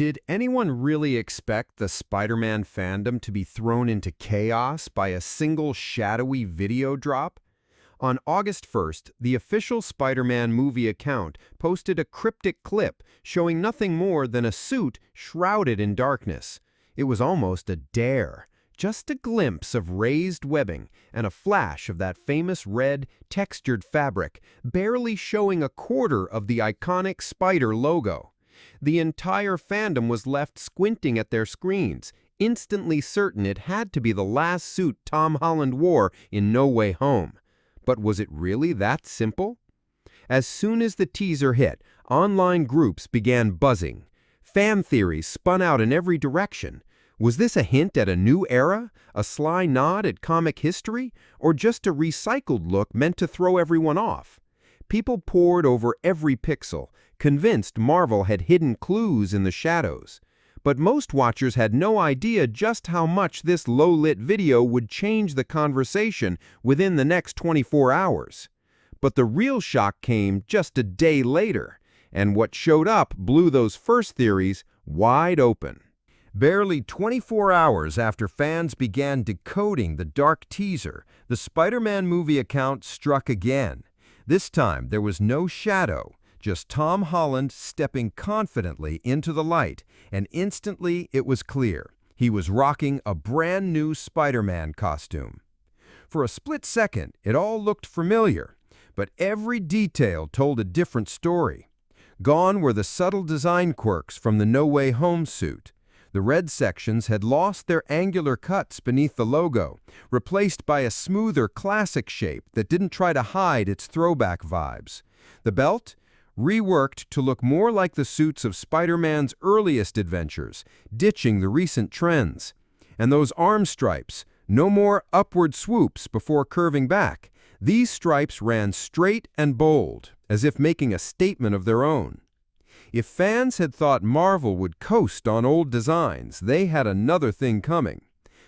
Did anyone really expect the Spider-Man fandom to be thrown into chaos by a single shadowy video drop? On August 1st, the official Spider-Man movie account posted a cryptic clip showing nothing more than a suit shrouded in darkness. It was almost a dare. Just a glimpse of raised webbing and a flash of that famous red, textured fabric, barely showing a quarter of the iconic Spider logo. The entire fandom was left squinting at their screens, instantly certain it had to be the last suit Tom Holland wore in No Way Home. But was it really that simple? As soon as the teaser hit, online groups began buzzing. Fan theories spun out in every direction. Was this a hint at a new era, a sly nod at comic history, or just a recycled look meant to throw everyone off? People pored over every pixel, convinced Marvel had hidden clues in the shadows. But most watchers had no idea just how much this low-lit video would change the conversation within the next 24 hours. But the real shock came just a day later, and what showed up blew those first theories wide open. Barely 24 hours after fans began decoding the dark teaser, the Spider-Man movie account struck again. This time, there was no shadow, just Tom Holland stepping confidently into the light, and instantly it was clear. He was rocking a brand new Spider-Man costume. For a split second, it all looked familiar, but every detail told a different story. Gone were the subtle design quirks from the No Way Home suit. The red sections had lost their angular cuts beneath the logo, replaced by a smoother classic shape that didn't try to hide its throwback vibes. The belt? Reworked to look more like the suits of Spider-Man's earliest adventures, ditching the recent trends. And those arm stripes, no more upward swoops before curving back. These stripes ran straight and bold, as if making a statement of their own. If fans had thought Marvel would coast on old designs, they had another thing coming.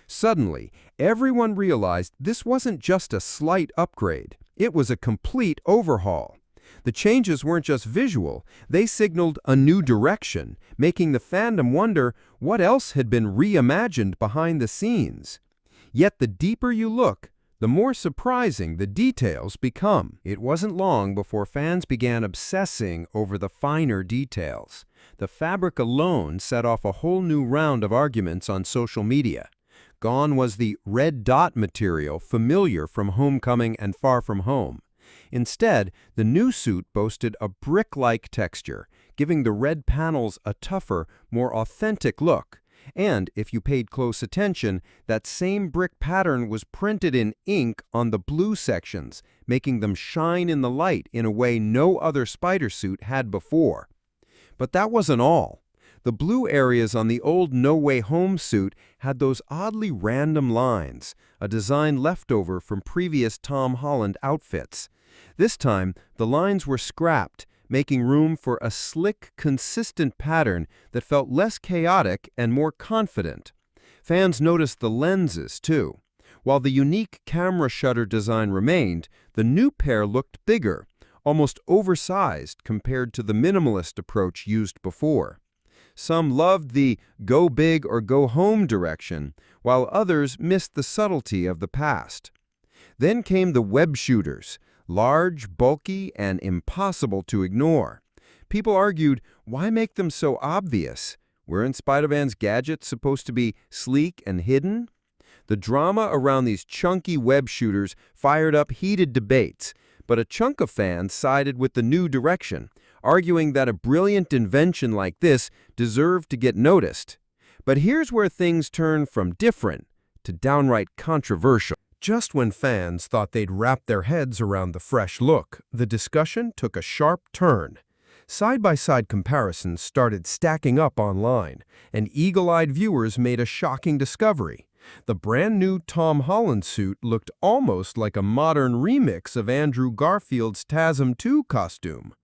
Suddenly, everyone realized this wasn't just a slight upgrade. It was a complete overhaul. The changes weren't just visual, they signaled a new direction, making the fandom wonder what else had been reimagined behind the scenes. Yet the deeper you look, the more surprising the details become. It wasn't long before fans began obsessing over the finer details. The fabric alone set off a whole new round of arguments on social media. Gone was the red dot material familiar from Homecoming and Far From Home. Instead, the new suit boasted a brick-like texture, giving the red panels a tougher, more authentic look. And, if you paid close attention, that same brick pattern was printed in ink on the blue sections, making them shine in the light in a way no other spider suit had before. But that wasn't all. The blue areas on the old No Way Home suit had those oddly random lines, a design left over from previous Tom Holland outfits. This time, the lines were scrapped, making room for a slick, consistent pattern that felt less chaotic and more confident. Fans noticed the lenses, too. While the unique camera shutter design remained, the new pair looked bigger, almost oversized compared to the minimalist approach used before. Some loved the go big or go home direction, while others missed the subtlety of the past. Then came the web shooters, large, bulky, and impossible to ignore. People argued, why make them so obvious? Weren't Spider-Man's gadgets supposed to be sleek and hidden? The drama around these chunky web shooters fired up heated debates, but a chunk of fans sided with the new direction, arguing that a brilliant invention like this deserved to get noticed. But here's where things turned from different to downright controversial. Just when fans thought they'd wrap their heads around the fresh look, the discussion took a sharp turn. Side-by-side comparisons started stacking up online, and eagle-eyed viewers made a shocking discovery. The brand-new Tom Holland suit looked almost like a modern remix of Andrew Garfield's TASM 2 costume.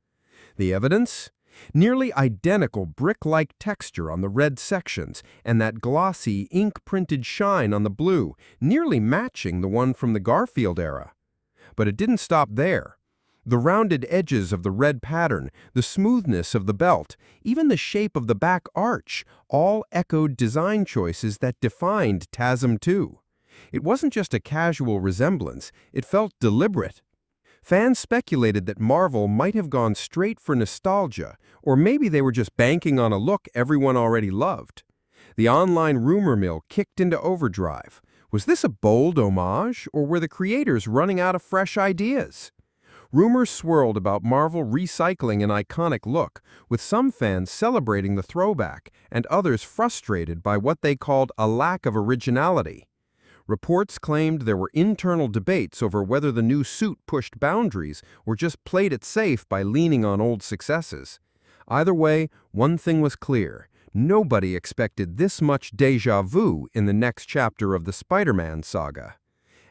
The evidence? Nearly identical brick-like texture on the red sections and that glossy, ink-printed shine on the blue, nearly matching the one from the Garfield era. But it didn't stop there. The rounded edges of the red pattern, the smoothness of the belt, even the shape of the back arch, all echoed design choices that defined TASM 2. It wasn't just a casual resemblance, it felt deliberate. Fans speculated that Marvel might have gone straight for nostalgia, or maybe they were just banking on a look everyone already loved. The online rumor mill kicked into overdrive. Was this a bold homage, or were the creators running out of fresh ideas? Rumors swirled about Marvel recycling an iconic look, with some fans celebrating the throwback and others frustrated by what they called a lack of originality. Reports claimed there were internal debates over whether the new suit pushed boundaries or just played it safe by leaning on old successes. Either way, one thing was clear. Nobody expected this much déjà vu in the next chapter of the Spider-Man saga.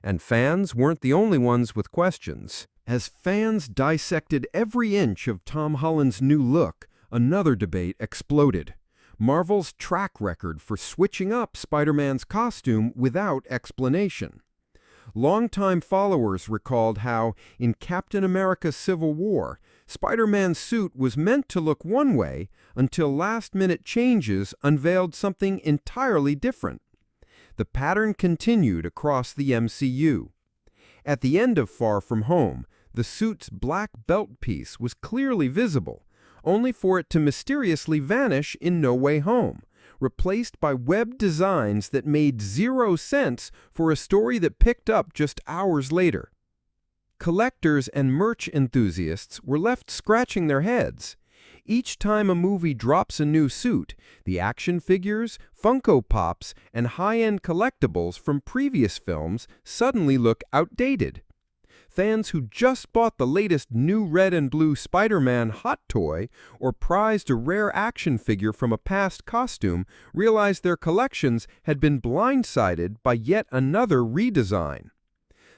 And fans weren't the only ones with questions. As fans dissected every inch of Tom Holland's new look, another debate exploded. Marvel's track record for switching up Spider-Man's costume without explanation. Longtime followers recalled how, in Captain America: Civil War, Spider-Man's suit was meant to look one way until last-minute changes unveiled something entirely different. The pattern continued across the MCU. At the end of Far From Home, the suit's black belt piece was clearly visible, only for it to mysteriously vanish in No Way Home, replaced by web designs that made zero sense for a story that picked up just hours later. Collectors and merch enthusiasts were left scratching their heads. Each time a movie drops a new suit, the action figures, Funko Pops, and high-end collectibles from previous films suddenly look outdated. Fans who just bought the latest new red and blue Spider-Man hot toy or prized a rare action figure from a past costume realized their collections had been blindsided by yet another redesign.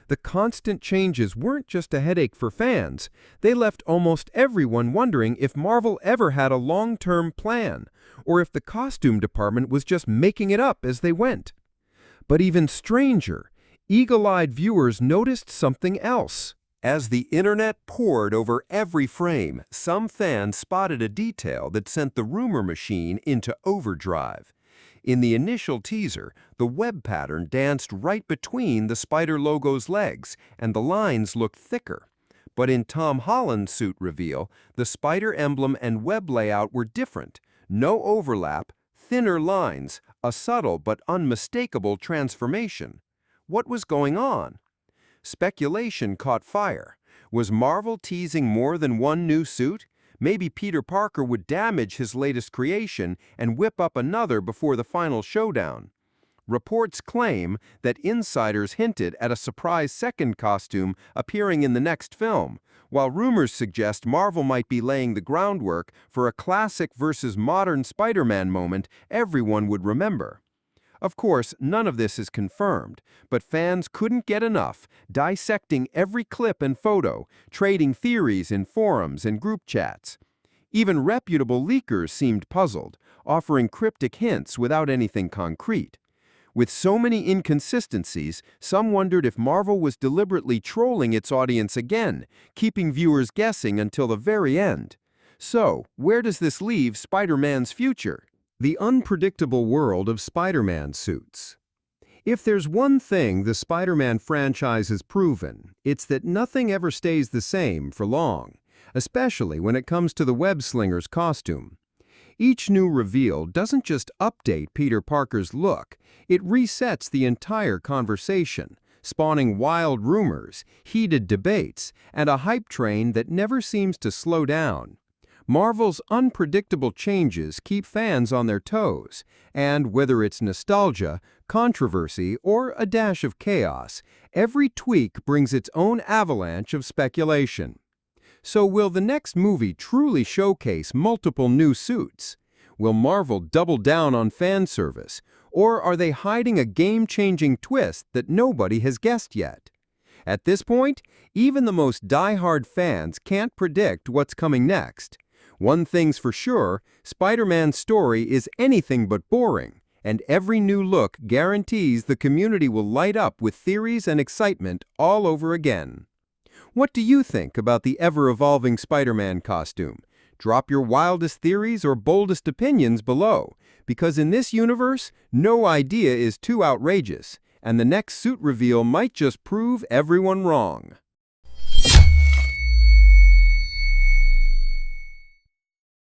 The constant changes weren't just a headache for fans. They left almost everyone wondering if Marvel ever had a long-term plan, or if the costume department was just making it up as they went. But even stranger, eagle-eyed viewers noticed something else. As the internet poured over every frame, some fans spotted a detail that sent the rumor machine into overdrive. In the initial teaser, the web pattern danced right between the spider logo's legs, and the lines looked thicker. But in Tom Holland's suit reveal, the spider emblem and web layout were different. No overlap, thinner lines, a subtle but unmistakable transformation. What was going on? Speculation caught fire. Was Marvel teasing more than one new suit? Maybe Peter Parker would damage his latest creation and whip up another before the final showdown. Reports claim that insiders hinted at a surprise second costume appearing in the next film, while rumors suggest Marvel might be laying the groundwork for a classic versus modern Spider-Man moment everyone would remember. Of course, none of this is confirmed, but fans couldn't get enough, dissecting every clip and photo, trading theories in forums and group chats. Even reputable leakers seemed puzzled, offering cryptic hints without anything concrete. With so many inconsistencies, some wondered if Marvel was deliberately trolling its audience again, keeping viewers guessing until the very end. So, where does this leave Spider-Man's future? The unpredictable world of Spider-Man suits. If there's one thing the Spider-Man franchise has proven, it's that nothing ever stays the same for long, especially when it comes to the web-slinger's costume. Each new reveal doesn't just update Peter Parker's look, it resets the entire conversation, spawning wild rumors, heated debates, and a hype train that never seems to slow down. Marvel's unpredictable changes keep fans on their toes, and whether it's nostalgia, controversy, or a dash of chaos, every tweak brings its own avalanche of speculation. So will the next movie truly showcase multiple new suits? Will Marvel double down on fan service, or are they hiding a game-changing twist that nobody has guessed yet? At this point, even the most die-hard fans can't predict what's coming next. One thing's for sure, Spider-Man's story is anything but boring, and every new look guarantees the community will light up with theories and excitement all over again. What do you think about the ever-evolving Spider-Man costume? Drop your wildest theories or boldest opinions below, because in this universe, no idea is too outrageous, and the next suit reveal might just prove everyone wrong.